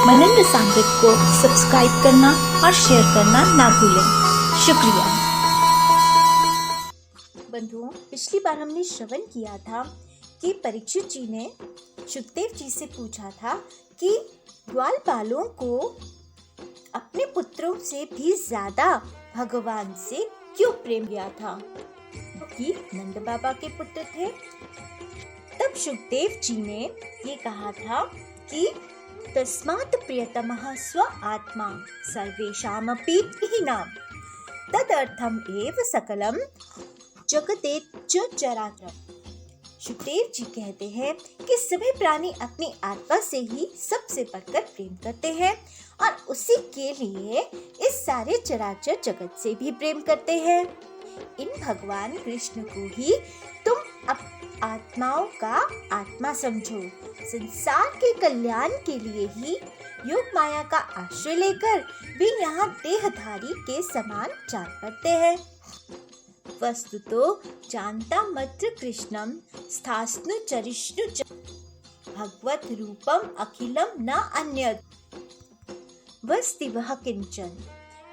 मनन रसामृत को सब्सक्राइब करना और शेयर करना ना भूलें। शुक्रिया। बंधुओं, पिछली बार हमने श्रवण किया था कि परीक्षित जी ने शुकदेव जी से पूछा था कि ग्वालपालों को अपने पुत्रों से भी ज्यादा भगवान से क्यों प्रेम किया था, क्योंकि नंद बाबा के पुत्र थे। तब शुकदेव जी ने ये कहा था कि तस्मात् प्रियतमः स्व आत्मा सर्वेषामपि विहीनाम् तदर्थम एव सकलम जगतेच्च चराचर। शुकदेव जी कहते हैं कि सभी प्राणी अपनी आत्मा से ही सबसे बढ़कर प्रेम करते हैं और उसी के लिए इस सारे चराचर जगत से भी प्रेम करते हैं। इन भगवान कृष्ण को ही तुम आत्माओं का आत्मा समझो। संसार के कल्याण के लिए ही योग माया का आश्रय लेकर वे यहाँ देहधारी के समान जान पड़ते हैं। वस्तुतो जानता मत्र कृष्णम स्थास्नु चरिष्णु भगवत रूपम अखिलम न अन्यत् वस्तिवह किंचन।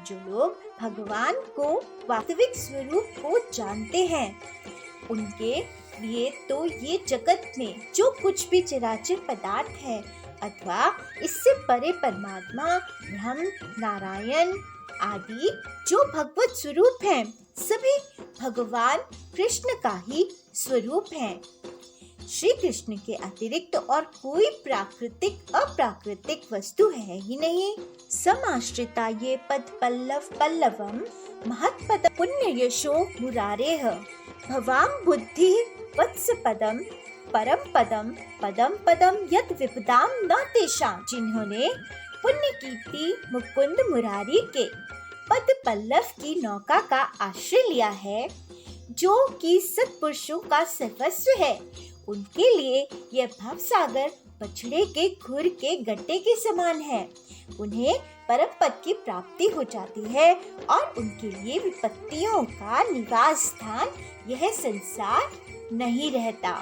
जो लोग भगवान को वास्तविक स्वरूप को जानते हैं, उनके लिए तो ये जगत में जो कुछ भी चराचर पदार्थ है अथवा इससे परे परमात्मा ब्रह्म नारायण आदि जो भगवत स्वरूप हैं, सभी भगवान कृष्ण का ही स्वरूप है। श्री कृष्ण के अतिरिक्त और कोई प्राकृतिक अप्राकृतिक वस्तु है ही नहीं। समाश्रिता ये पद पल्लव पल्लवम महत्पद पुण्य यशो मुरारेह भवाम बुद्धि वत्स पदम परम पदम पदम पदम यद विपदाम न तेषां। जिन्होंने पुण्य कीर्ति मुकुंद मुरारी के पद पल्लव की नौका का आश्रय लिया है, जो कि सत्पुरुषों का सर्वस्व है, उनके लिए यह भव सागर बछड़े के खुर के गड्ढे के समान है। उन्हें परम पद की प्राप्ति हो जाती है और उनके लिए विपत्तियों का निवास स्थान यह संसार नहीं रहता।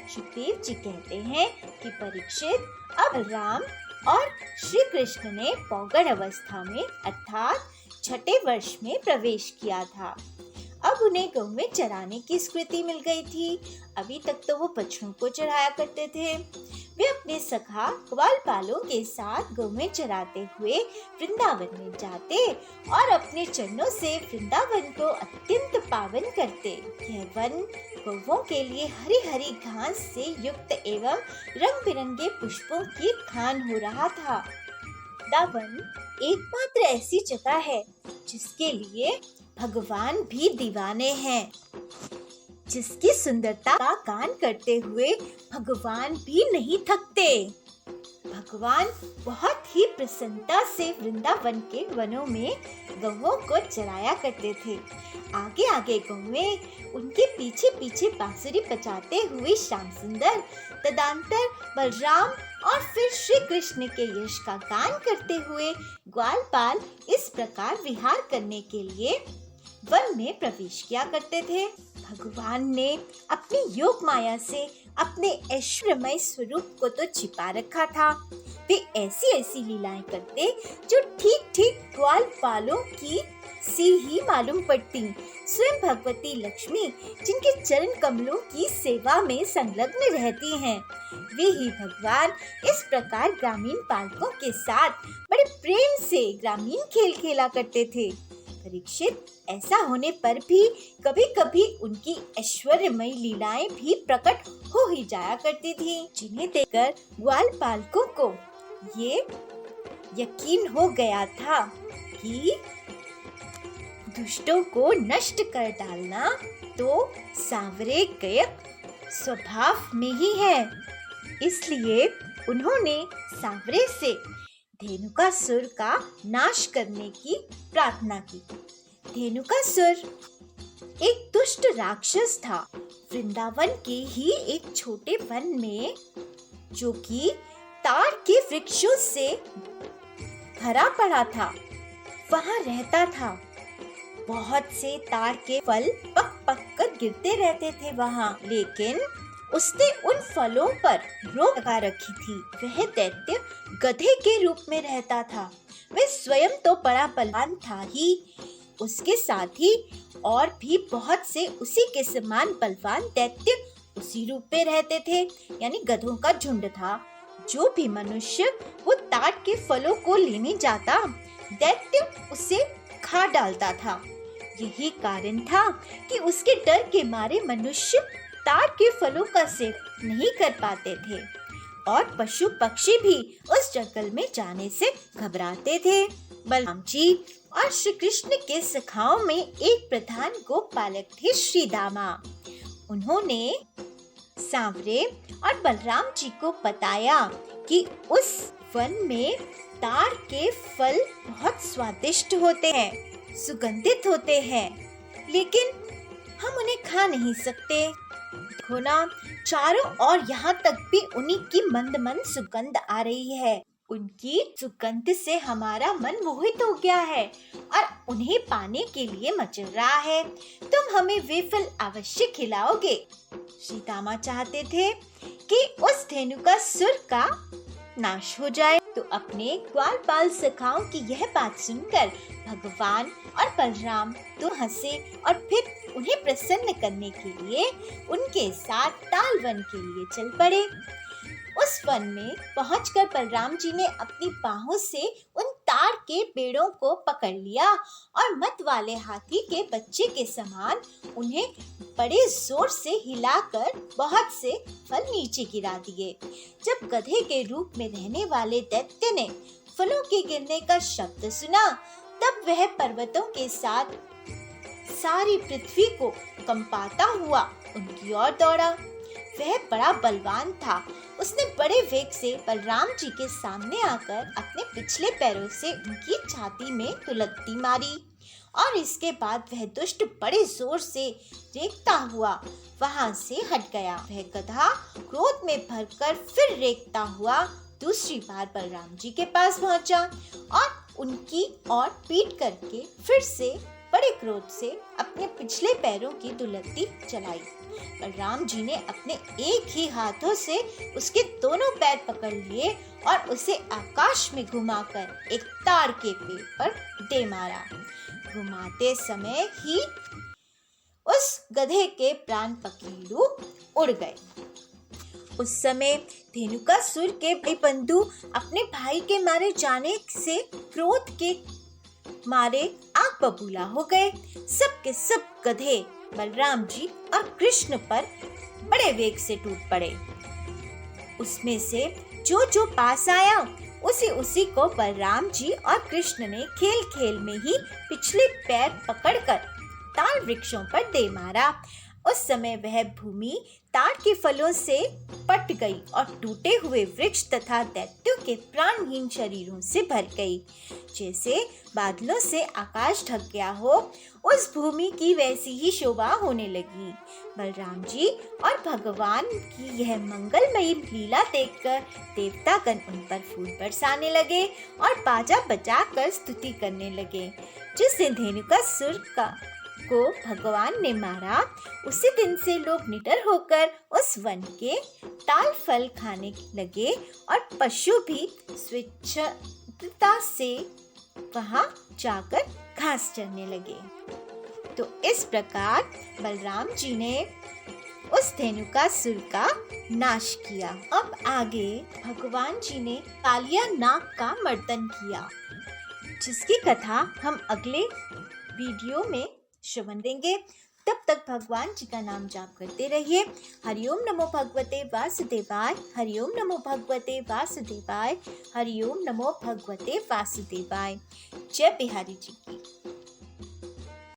शुकदेव जी कहते हैं कि परीक्षित अब राम और श्री कृष्ण ने पौगड़ अवस्था में अर्थात छठे वर्ष में प्रवेश किया था। अब उन्हें गौ में चराने की स्वीकृति मिल गई थी। अभी तक तो वो बछड़ों को चराया करते थे। वे अपने सखा ग्वालपालों के साथ गौ में चराते हुए वृंदावन में जाते और अपने चरणों से वृंदावन को अत्यंत पावन करते। यह वन गौवों के लिए हरी हरी घास से युक्त एवं रंग बिरंगे पुष्पों की खान हो रहा था। वृंदावन एकमात्र ऐसी जगह है जिसके लिए भगवान भी दीवाने हैं, जिसकी सुंदरता का गान करते हुए भगवान भी नहीं थकते। भगवान बहुत ही प्रसन्नता से वृंदावन के वनों में गौओं को चराया करते थे। आगे आगे गौएं उनके पीछे पीछे बांसुरी बजाते हुए श्याम सुंदर, तदंतर बलराम और फिर श्री कृष्ण के यश का गान करते हुए ग्वालपाल इस प्रकार विहार करने के लिए वन में प्रवेश किया करते थे। भगवान ने अपनी योग माया से अपने ऐश्वर्यमय स्वरूप को तो छिपा रखा था। वे ऐसी ऐसी लीलाएं करते जो ठीक ठीक ग्वालपालों की सी ही मालूम पड़ती। स्वयं भगवती लक्ष्मी जिनके चरण कमलों की सेवा में संलग्न रहती हैं, वे ही भगवान इस प्रकार ग्रामीण बालकों के साथ बड़े प्रेम से ग्रामीण खेल खेला करते थे। परीक्षित, ऐसा होने पर भी कभी कभी उनकी ऐश्वर्यमय लीलाएं भी प्रकट हो ही जाया करती थी, जिन्हें देखकर ग्वालपालकों को ये यकीन हो गया था कि दुष्टों को नष्ट कर डालना तो सांवरे के स्वभाव में ही है। इसलिए उन्होंने सांवरे से धेनुकासुर का नाश करने की प्रार्थना की। धेनुकासुर एक दुष्ट राक्षस था। वृंदावन के ही एक छोटे वन में, जो कि ताड़ के वृक्षों से भरा पड़ा था, वहाँ रहता था। बहुत से ताड़ के फल पक पक कर गिरते रहते थे वहाँ, लेकिन उसने उन फलों पर रोक लगा रखी थी। वह दैत्य गधे के रूप में रहता था। वह स्वयं तो बड़ा बलवान था ही, उसके साथ ही और भी बहुत से उसी के समान बलवान दैत्य उसी रूप में रहते थे, यानी गधों का झुंड था। जो भी मनुष्य वो ताड़ के फलों को लेने जाता, दैत्य उसे खा डालता था। यही कारण था कि उसके डर के मारे मनुष्य ताड़ के फलों का सेवन नहीं कर पाते थे और पशु पक्षी भी उस जंगल में जाने से घबराते थे। बलराम जी और श्री कृष्ण के सखाओं में एक प्रधान गोपालक थे, श्री दामा। उन्होंने सांवरे और बलराम जी को बताया कि उस वन में ताड़ के फल बहुत स्वादिष्ट होते हैं, सुगंधित होते हैं, लेकिन हम उन्हें खा नहीं सकते। देखो ना, चारों ओर यहाँ तक भी उन्हीं की मंद मंद सुगंध आ रही है। उनकी सुगंध से हमारा मन मोहित हो गया है और उन्हें पाने के लिए मचल रहा है। तुम हमें वे फल अवश्य खिलाओगे। सीतामा चाहते थे कि उस धेनुकासुर का नाश हो जाए। तो अपने ग्वालपाल सखाओं की यह बात सुनकर भगवान और बलराम तो हंसे और फिर उन्हें प्रसन्न करने के लिए उनके साथ ताल वन के लिए चल पड़े। उस वन में पहुंचकर बलराम जी ने अपनी बाहों से उन ताड़ के पेड़ों को पकड़ लिया और मत वाले हाथी के बच्चे के समान उन्हें बड़े जोर से हिलाकर बहुत से फल नीचे गिरा दिए। जब गधे के रूप में रहने वाले दैत्य ने फलों के गिरने का शब्द सुना, तब वह पर्वतों के साथ सारी पृथ्वी को कंपाता हुआ उनकी ओर दौड़ा। वह बड़ा बलवान था। उसने बड़े वेग से बलराम जी के सामने आकर अपने पिछले पैरों से उनकी छाती में दुलत्ती मारी और इसके बाद वह दुष्ट बड़े जोर से रेंगता हुआ वहां से हट गया। वह गधा क्रोध में भरकर फिर रेंगता हुआ दूसरी बार बलराम जी के पास पहुंचा और उनकी ओर पीट करके फिर से बड़े क्रोध से अपने पिछले पैरों की दुलत्ती चलाई। बलराम जी ने अपने एक ही हाथों से उसके दोनों पैर पकड़ लिए और उसे आकाश में घुमाकर एक ताड़ के पेड़ पर दे मारा। घुमाते समय ही उस गधे के प्राण पखेरु उड़ गए। उस समय धेनुकासुर के भाई बंधु अपने भाई के मारे जाने से क्रोध के मारे आग बबूला हो गए। सब के सब गधे बलराम जी और कृष्ण पर बड़े वेग से टूट पड़े। उसमें से जो जो पास आया उसी को बलराम जी और कृष्ण ने खेल खेल में ही पिछले पैर पकड़कर ताड़ वृक्षों पर दे मारा। उस समय वह भूमि ताड़ के फलों से पट गई और टूटे हुए वृक्ष तथा दैत्यों के प्राणहीन शरीरों से भर गई। जैसे बादलों से आकाश ढक गया हो, उस भूमि की वैसी ही शोभा होने लगी। बलराम जी और भगवान की यह मंगलमयी लीला देखकर देवतागण उन पर फूल बरसाने लगे और बाजा बजाकर स्तुति करने लगे। जिस दिन धेनुकासुर को भगवान ने मारा, उसी दिन से लोग निडर होकर उस वन के ताल फल खाने लगे और पशु भी स्वेच्छा से वहां जाकर घास चरने लगे। तो इस प्रकार बलराम जी ने उस धेनुकासुर का नाश किया। अब आगे भगवान जी ने कालिया नाग का मर्दन किया, जिसकी कथा हम अगले वीडियो में श्रवण देंगे। तब तक भगवान जी का नाम जाप करते रहिए। हरिओम नमो भगवते वासुदेवाय, हरिओम नमो भगवते वासुदेवाय, हरिओम नमो भगवते वासुदेवाय। जय बिहारी जी की।